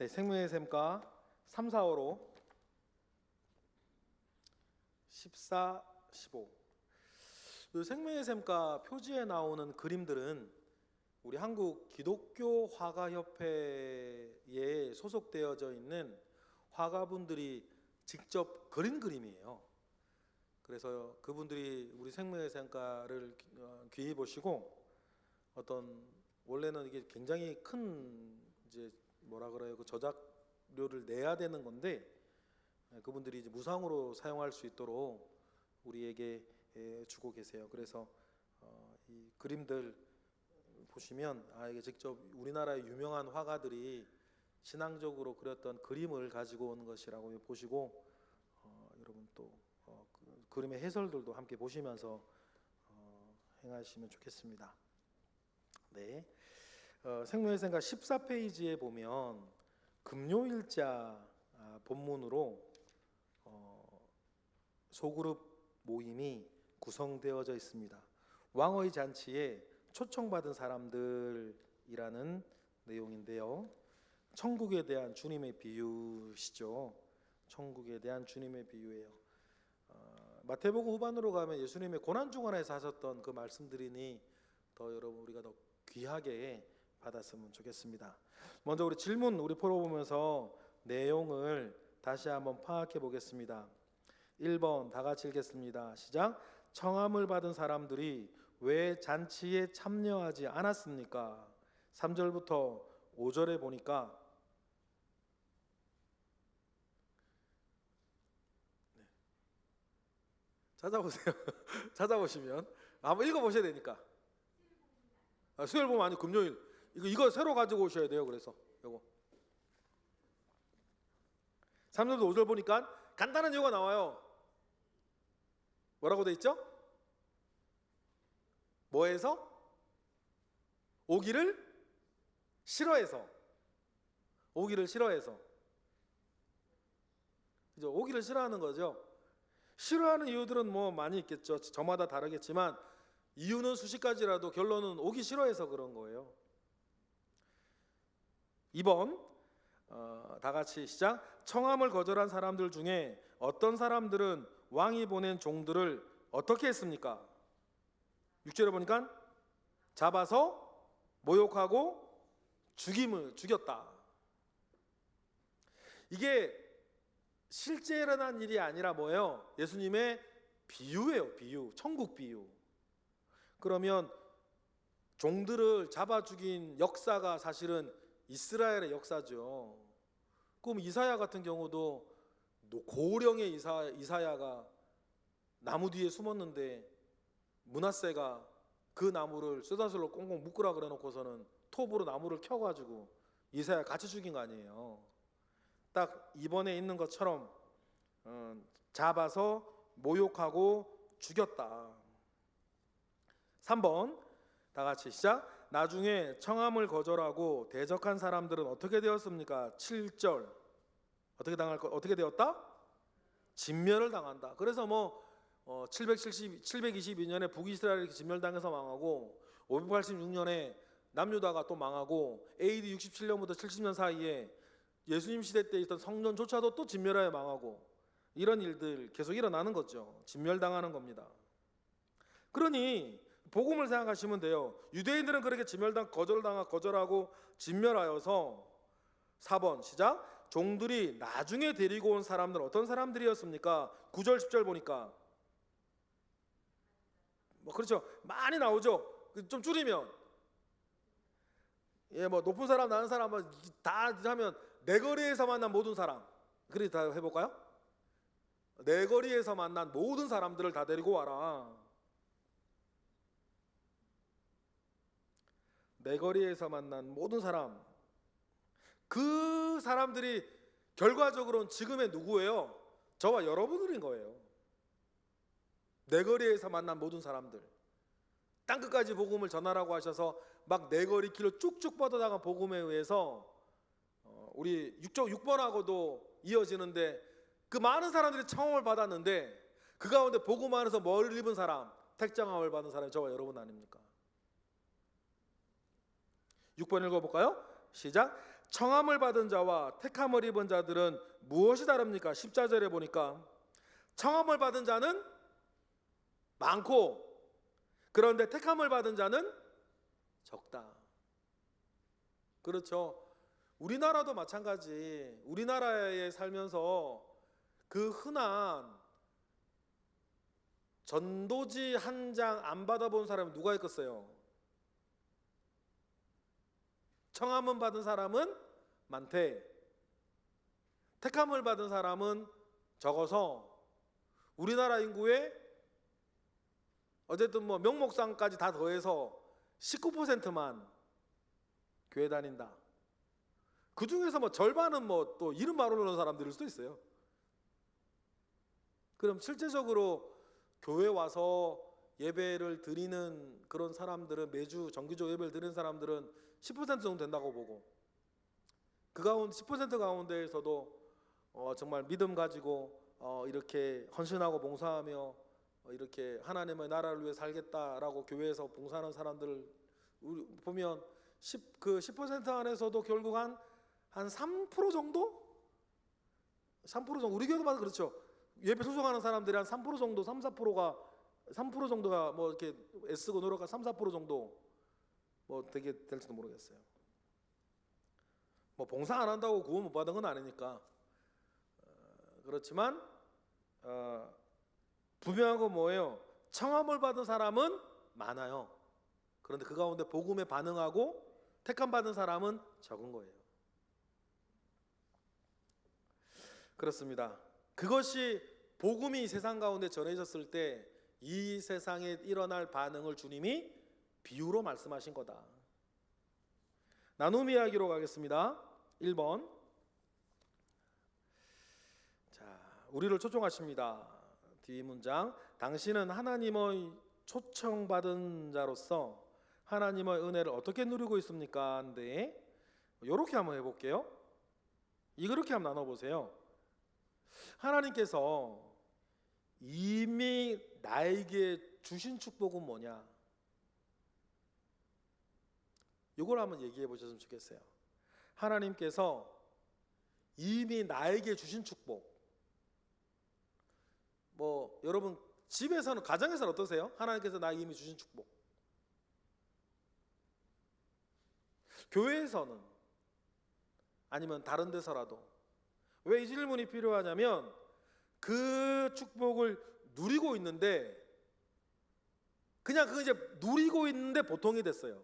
네, 생명의 샘과 3, 4호로 14, 15. 그 생명의 샘과 표지에 나오는 그림들은 우리 한국 기독교 화가협회에 소속되어져 있는 화가분들이 직접 그린 그림이에요. 그래서 그분들이 우리 생명의 샘가를 귀히 보시고 원래는 이게 굉장히 큰 이제 뭐라 그래요, 그 저작료를 내야 되는 건데 그분들이 이제 무상으로 사용할 수 있도록 우리에게 주고 계세요. 그래서 이 그림들 보시면 이게 직접 우리나라의 유명한 화가들이 신앙적으로 그렸던 그림을 가지고 오는 것이라고 보시고 여러분 또 그 그림의 해설들도 함께 보시면서 행하시면 좋겠습니다. 네, 생명의 샘가 14페이지에 보면 금요일자 본문으로 소그룹 모임이 구성되어져 있습니다. 왕의 잔치에 초청받은 사람들이라는 내용인데요. 천국에 대한 주님의 비유시죠. 천국에 대한 주님의 비유예요. 마태복음 후반으로 가면 예수님의 고난주간에서 하셨던 그 말씀들이니 더 여러분 우리가 더 귀하게 받았으면 좋겠습니다. 먼저 우리 질문 우리 풀어보면서 내용을 다시 한번 파악해 보겠습니다. 1번 다 같이 읽겠습니다. 시작. 청함을 받은 사람들이 왜 잔치에 참여하지 않았습니까? 3절부터 5절에 보니까 찾아보세요. 찾아보시면 한번 읽어보셔야 되니까. 수요일 보면 아니 금요일 이거 새로 가지고 오셔야 돼요. 그래서 요거 3절부터 5절 보니까 간단한 이유가 나와요. 뭐라고 돼 있죠? 뭐해서? 오기를 싫어해서. 오기를 싫어해서. 그죠? 오기를 싫어하는 거죠. 싫어하는 이유들은 뭐 많이 있겠죠. 저마다 다르겠지만 이유는 수십 가지라도 결론은 오기 싫어해서 그런 거예요. 2번 다 같이 시작. 청함을 거절한 사람들 중에 어떤 사람들은 왕이 보낸 종들을 어떻게 했습니까? 6절에 보니까 잡아서 모욕하고 죽였다. 이게 실제 일어난 일이 아니라 뭐예요? 예수님의 비유예요. 비유. 천국 비유. 그러면 종들을 잡아 죽인 역사가 사실은 이스라엘의 역사죠. 그럼 이사야 같은 경우도 고령의 이사야가 나무 뒤에 숨었는데 므낫세가 그 나무를 쇠사슬로 꽁꽁 묶으라 그래 놓고서는 톱으로 나무를 켜가지고 이사야 같이 죽인 거 아니에요. 딱 이번에 있는 것처럼 잡아서 모욕하고 죽였다. 3번 다 같이 시작. 나중에 청함을 거절하고 대적한 사람들은 어떻게 되었습니까? 7절 어떻게 되었다? 진멸을 당한다. 그래서 722년에 북이스라엘이 진멸당해서 망하고 586년에 남유다가 또 망하고 AD 67년부터 70년 사이에 예수님 시대 때 있던 성전조차도 또 진멸하여 망하고 이런 일들 계속 일어나는 거죠. 진멸당하는 겁니다. 그러니 복음을 생각하시면 돼요. 유대인들은 그렇게 거절하고 진멸하여서 4번 시작. 종들이 나중에 데리고 온 사람들은 어떤 사람들이었습니까? 9절 10절 보니까 그렇죠. 많이 나오죠. 좀 줄이면 높은 사람 낮은 사람 다 하면 내거리에서 만난 모든 사람. 그래 다 해볼까요? 내거리에서 만난 모든 사람들을 다 데리고 와라. 내거리에서 만난 모든 사람. 그 사람들이 결과적으로는 지금의 누구예요? 저와 여러분들인 거예요. 내거리에서 만난 모든 사람들. 땅끝까지 복음을 전하라고 하셔서 막 내거리 길로 쭉쭉 뻗어나간 복음에 의해서 우리 6번하고도 이어지는데 그 많은 사람들이 청함을 받았는데 그 가운데 복음 안에서 머리를 입은 사람, 택정함을 받은 사람이 저와 여러분 아닙니까? 6번 읽어볼까요? 시작. 청함을 받은 자와 택함을 입은 자들은 무엇이 다릅니까? 14절에 보니까 청함을 받은 자는 많고 그런데 택함을 받은 자는 적다. 그렇죠. 우리나라도 마찬가지. 우리나라에 살면서 그 흔한 전도지 한 장 안 받아본 사람은 누가 있겠어요? 청함을 받은 사람은 많대. 택함을 받은 사람은 적어서 우리나라 인구의 어쨌든 뭐 명목상까지 다 더해서 19%만 교회 다닌다. 그 중에서 뭐 절반은 뭐 또 이름 모르는 사람들일 수도 있어요. 그럼 실제적으로 교회 와서 예배를 드리는 그런 사람들은, 매주 정기적으로 예배를 드리는 사람들은 10% 정도 된다고 보고, 그 가운데 10% 가운데에서도 정말 믿음 가지고 이렇게 헌신하고 봉사하며 이렇게 하나님의 나라를 위해 살겠다라고 교회에서 봉사하는 사람들을 보면 10% 안에서도 결국 한 3% 정도? 3% 정도, 우리 교회도 봐도 그렇죠. 예배 소속하는 사람들이 한 3% 정도, 3, 4%가 뭐 이렇게 애쓰고 노력한 3, 4% 정도 뭐 되게 될지도 모르겠어요. 뭐 봉사 안 한다고 구원 못 받은 건 아니니까. 그렇지만 분명한 건 뭐예요? 청함을 받은 사람은 많아요. 그런데 그 가운데 복음에 반응하고 택함 받은 사람은 적은 거예요. 그렇습니다. 그것이 복음이 세상 가운데 전해졌을 때 이 세상에 일어날 반응을 주님이 비유로 말씀하신 거다. 나눔 이야기로 가겠습니다. 1번. 자, 우리를 초청하십니다. 뒤 문장. 당신은 하나님의 초청받은 자로서 하나님의 은혜를 어떻게 누리고 있습니까? 한데 이렇게 한번 해볼게요. 이렇게 한번 나눠보세요. 하나님께서 이미 나에게 주신 축복은 뭐냐? 이걸 한번 얘기해 보셨으면 좋겠어요. 하나님께서 이미 나에게 주신 축복. 뭐 여러분 집에서는, 가정에서는 어떠세요? 하나님께서 나에게 이미 주신 축복. 교회에서는, 아니면 다른 데서라도. 왜 이 질문이 필요하냐면 그 축복을 누리고 있는데, 그냥 그거 이제 누리고 있는데 보통이 됐어요.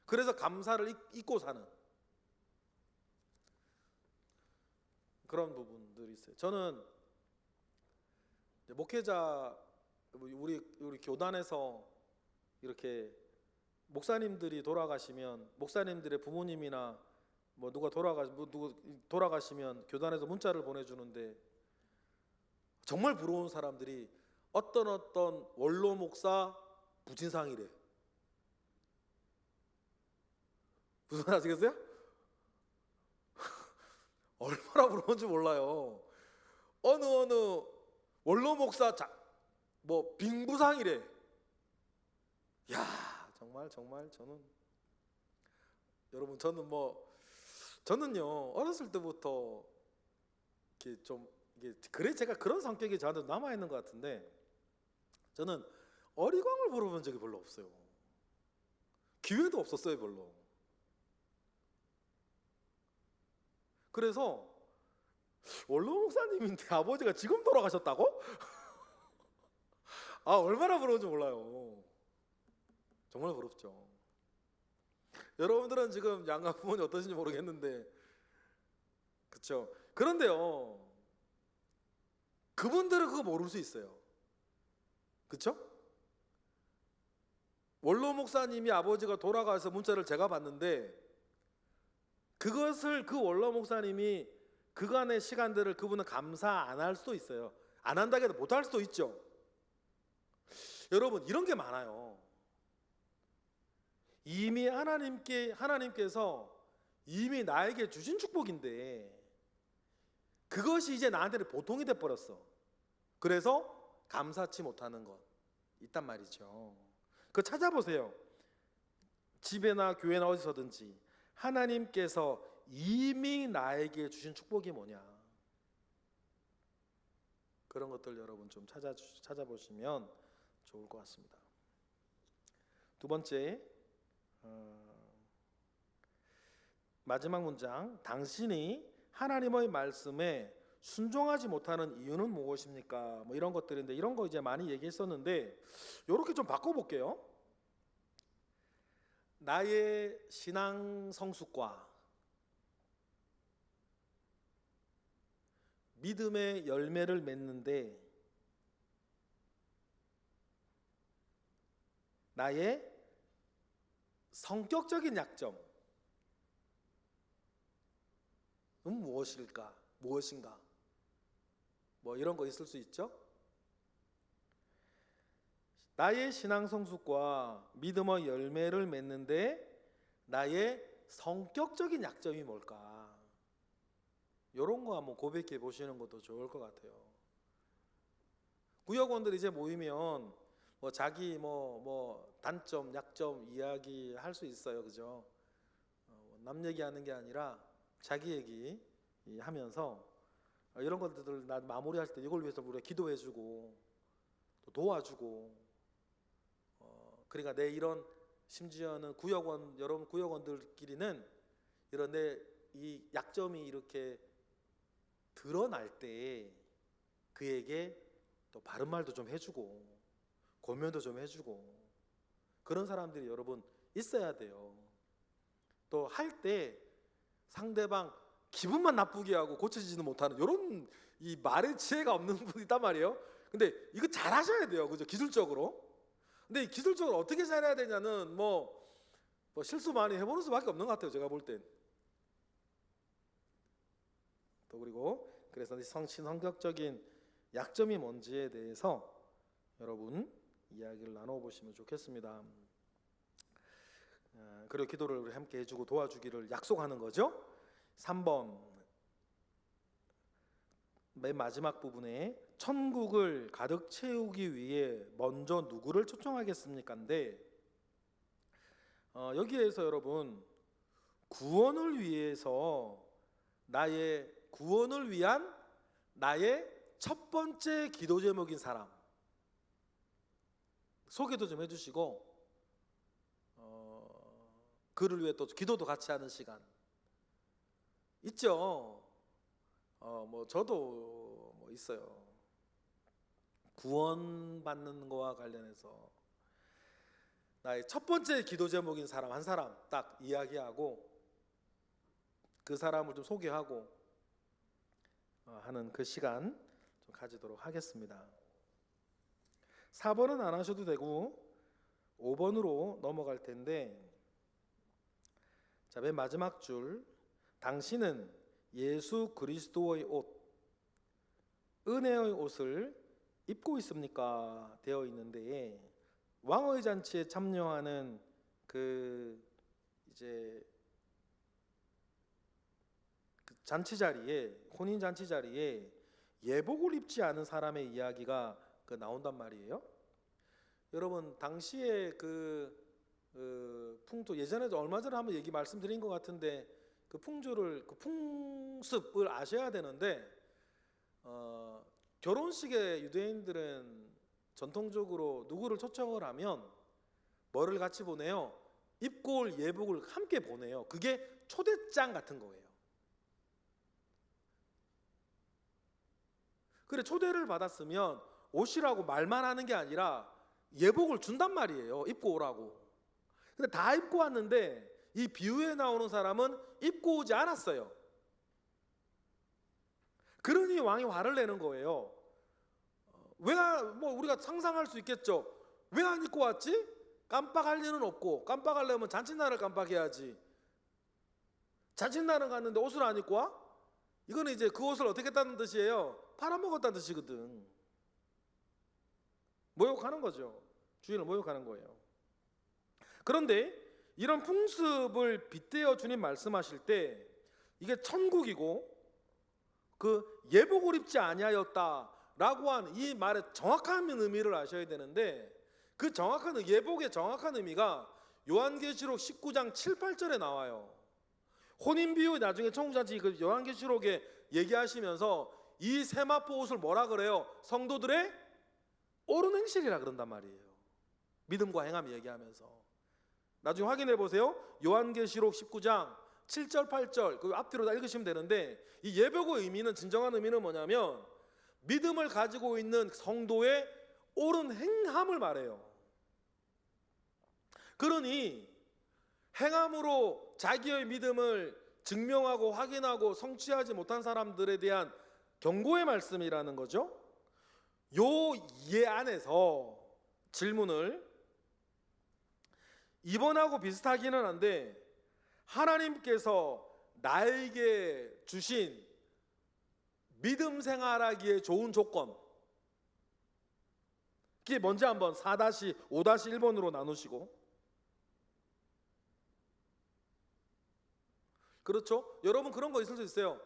그래서 감사를 잊고 사는 그런 부분들이 있어요. 저는 목회자, 우리 교단에서 이렇게 목사님들이 돌아가시면, 목사님들의 부모님이나 뭐 누가 돌아가시면 교단에서 문자를 보내주는데, 정말 부러운 사람들이 어떤 원로 목사 부친상이래. 무슨 말 아시겠어요? 얼마나 부러운지 몰라요. 어느 원로 목사 뭐 빙부상이래. 야, 정말 저는, 여러분, 저는요 어렸을 때부터 이렇게 좀 그래, 제가 그런 성격이 저한테 남아 있는 것 같은데, 저는 어리광을 부려본 적이 별로 없어요. 기회도 없었어요, 별로. 그래서 원로 목사님인데 아버지가 지금 돌아가셨다고? 아, 얼마나 부러운지 몰라요. 정말 부럽죠. 여러분들은 지금 양가 부모님 어떠신지 모르겠는데, 그렇죠? 그런데요, 그분들은 그거 모를 수 있어요. 그렇죠? 원로 목사님이 아버지가 돌아가서 문자를 제가 봤는데, 그것을 그 원로 목사님이 그간의 시간들을 그분은 감사 안 할 수도 있어요. 안 한다고 해도 못 할 수도 있죠. 여러분, 이런 게 많아요. 이미 하나님께서 이미 나에게 주신 축복인데 그것이 이제 나한테는 보통이 돼버렸어. 그래서 감사치 못하는 것 있단 말이죠. 그거 찾아보세요. 집에나 교회나 어디서든지 하나님께서 이미 나에게 주신 축복이 뭐냐, 그런 것들 여러분 좀 찾아보시면 좋을 것 같습니다. 두 번째, 마지막 문장, 당신이 하나님의 말씀에 순종하지 못하는 이유는 무엇입니까? 뭐 이런 것들인데, 이런 거 이제 많이 얘기했었는데 이렇게 좀 바꿔볼게요. 나의 신앙 성숙과 믿음의 열매를 맺는데 나의 성격적인 약점은 무엇인가? 뭐 이런 거 있을 수 있죠. 나의 신앙 성숙과 믿음의 열매를 맺는데 나의 성격적인 약점이 뭘까? 이런 거 한번 고백해 보시는 것도 좋을 것 같아요. 구역원들이 이제 모이면 뭐 자기 뭐 단점, 약점 이야기 할 수 있어요, 그죠? 남 얘기하는 게 아니라 자기 얘기 하면서 이런 것들을 난 마무리할 때 이걸 위해서 우리가 기도해주고 또 도와주고, 그러니까 내 이런, 심지어는 여러분 구역원들끼리는 이런 내 이 약점이 이렇게 드러날 때 그에게 또 바른 말도 좀 해주고 권면도 좀 해주고, 그런 사람들이 여러분 있어야 돼요. 또 할 때 상대방 기분만 나쁘게 하고 고쳐지지는 못하는 이런 이 말의 지혜가 없는 분이 있단 말이에요. 근데 이거 잘 하셔야 돼요, 그죠? 기술적으로. 근데 이 기술적으로 어떻게 잘해야 되냐는 뭐 실수 많이 해보는 수밖에 없는 것 같아요, 제가 볼 땐. 또 그리고 그래서 성격적인 약점이 뭔지에 대해서 여러분 이야기를 나눠보시면 좋겠습니다. 그리고 기도를 우리 함께 해주고 도와주기를 약속하는 거죠. 3번, 맨 마지막 부분에 천국을 가득 채우기 위해 먼저 누구를 초청하겠습니까인데, 여기에서 여러분 구원을 위한 나의 첫 번째 기도 제목인 사람 소개도 좀 해주시고, 그를 위해 또 기도도 같이 하는 시간 있죠. 뭐 저도 뭐 있어요. 구원받는 거와 관련해서 나의 첫 번째 기도 제목인 사람 한 사람 딱 이야기하고 그 사람을 좀 소개하고 하는 그 시간 좀 가지도록 하겠습니다. 4번은 안 하셔도 되고 5번으로 넘어갈 텐데, 자, 맨 마지막 줄, 당신은 예수 그리스도의 옷, 은혜의 옷을 입고 있습니까? 되어 있는데, 왕의 잔치에 참여하는 이제 그 잔치 자리에, 혼인 잔치 자리에 예복을 입지 않은 사람의 이야기가 나온단 말이에요. 여러분 당시에 풍토, 예전에도 얼마 전에 한번 말씀드린 것 같은데, 그 풍습을 아셔야 되는데, 결혼식에 유대인들은 전통적으로 누구를 초청을 하면 뭐를 같이 보내요? 입고 올 예복을 함께 보내요. 그게 초대장 같은 거예요. 그래, 초대를 받았으면 옷이라고 말만 하는 게 아니라 예복을 준단 말이에요. 입고 오라고. 근데 다 입고 왔는데 이 비유에 나오는 사람은 입고 오지 않았어요. 그러니 왕이 화를 내는 거예요. 우리가 상상할 수 있겠죠. 왜 안 입고 왔지? 깜빡할 일은 없고, 깜빡하려면 잔칫날을 깜빡해야지. 잔칫날은 갔는데 옷을 안 입고 와? 이거는 이제 그 옷을 어떻게 했다는 뜻이에요? 팔아먹었다는 뜻이거든. 모욕하는 거죠. 주인을 모욕하는 거예요. 그런데 이런 풍습을 빗대어 주님 말씀하실 때 이게 천국이고 그 예복을 입지 아니하였다라고 한 이 말의 정확한 의미를 아셔야 되는데, 그 정확한 예복의 정확한 의미가 요한계시록 19장 7, 8절에 나와요. 혼인비유 나중에 천국잔치 그 요한계시록에 얘기하시면서 이 세마포 옷을 뭐라 그래요? 성도들의 옳은 행실이라 그런단 말이에요. 믿음과 행함 얘기하면서. 나중에 확인해 보세요. 요한계시록 19장 7절 8절 그 앞뒤로 다 읽으시면 되는데, 이 예배의 의미는, 진정한 의미는 뭐냐면 믿음을 가지고 있는 성도의 옳은 행함을 말해요. 그러니 행함으로 자기의 믿음을 증명하고 확인하고 성취하지 못한 사람들에 대한 경고의 말씀이라는 거죠. 요 예 안에서 질문을, 이번하고 비슷하기는 한데 하나님께서 나에게 주신 믿음 생활하기에 좋은 조건, 그게 뭔지 한번 4-5-1번으로 나누시고. 그렇죠? 여러분 그런 거 있을 수 있어요.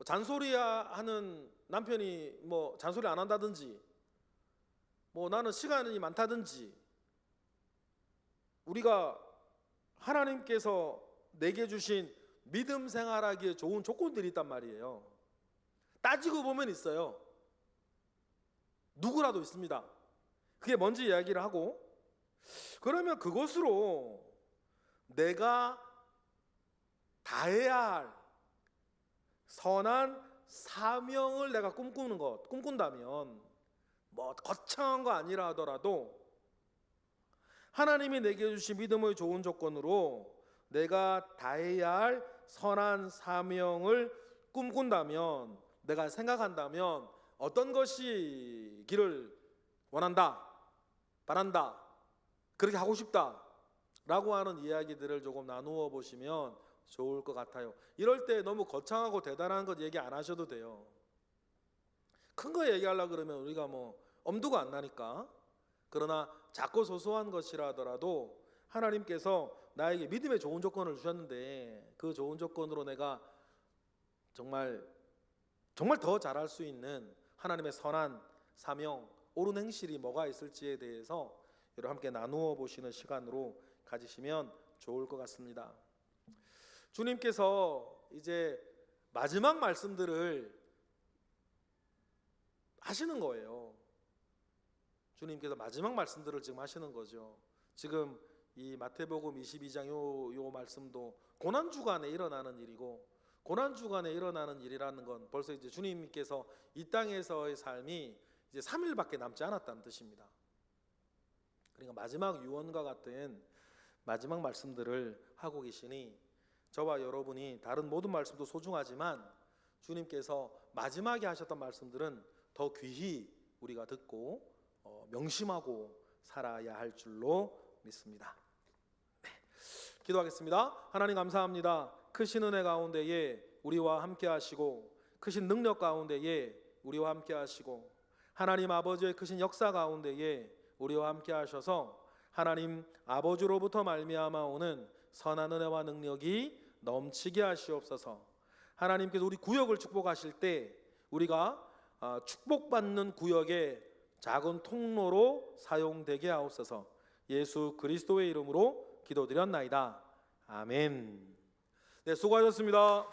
잔소리하는 남편이 잔소리 안 한다든지, 나는 시간이 많다든지, 우리가 하나님께서 내게 주신 믿음 생활하기에 좋은 조건들이 있단 말이에요. 따지고 보면 있어요. 누구라도 있습니다. 그게 뭔지 이야기를 하고, 그러면 그것으로 내가 다해야 할 선한 사명을 내가 꿈꾼다면, 거창한 거 아니라 하더라도 하나님이 내게 주신 믿음의 좋은 조건으로 내가 다해야 할 선한 사명을 꿈꾼다면, 내가 생각한다면 어떤 것이기를 원한다, 바란다, 그렇게 하고 싶다 라고 하는 이야기들을 조금 나누어 보시면 좋을 것 같아요. 이럴 때 너무 거창하고 대단한 것 얘기 안 하셔도 돼요. 큰 거 얘기하려고 그러면 우리가 엄두가 안 나니까. 그러나 작고 소소한 것이라 하더라도 하나님께서 나에게 믿음의 좋은 조건을 주셨는데, 그 좋은 조건으로 내가 정말 더 잘할 수 있는 하나님의 선한 사명, 옳은 행실이 뭐가 있을지에 대해서 여러분 함께 나누어 보시는 시간으로 가지시면 좋을 것 같습니다. 주님께서 이제 마지막 말씀들을 하시는 거예요. 주님께서 마지막 말씀들을 지금 하시는 거죠. 지금 이 마태복음 22장 요 말씀도 고난주간에 일어나는 일이고, 고난주간에 일어나는 일이라는 건 벌써 이제 주님께서 이 땅에서의 삶이 이제 3일밖에 남지 않았다는 뜻입니다. 그러니까 마지막 유언과 같은 마지막 말씀들을 하고 계시니, 저와 여러분이 다른 모든 말씀도 소중하지만 주님께서 마지막에 하셨던 말씀들은 더 귀히 우리가 듣고 명심하고 살아야 할 줄로 믿습니다. 네, 기도하겠습니다. 하나님 감사합니다. 크신 은혜 가운데에 우리와 함께 하시고, 크신 능력 가운데에 우리와 함께 하시고, 하나님 아버지의 크신 역사 가운데에 우리와 함께 하셔서 하나님 아버지로부터 말미암아 오는 선한 은혜와 능력이 넘치게 하시옵소서. 하나님께서 우리 구역을 축복하실 때 우리가 축복받는 구역의 작은 통로로 사용되게 하옵소서. 예수 그리스도의 이름으로 기도드렸나이다. 아멘. 네, 수고하셨습니다.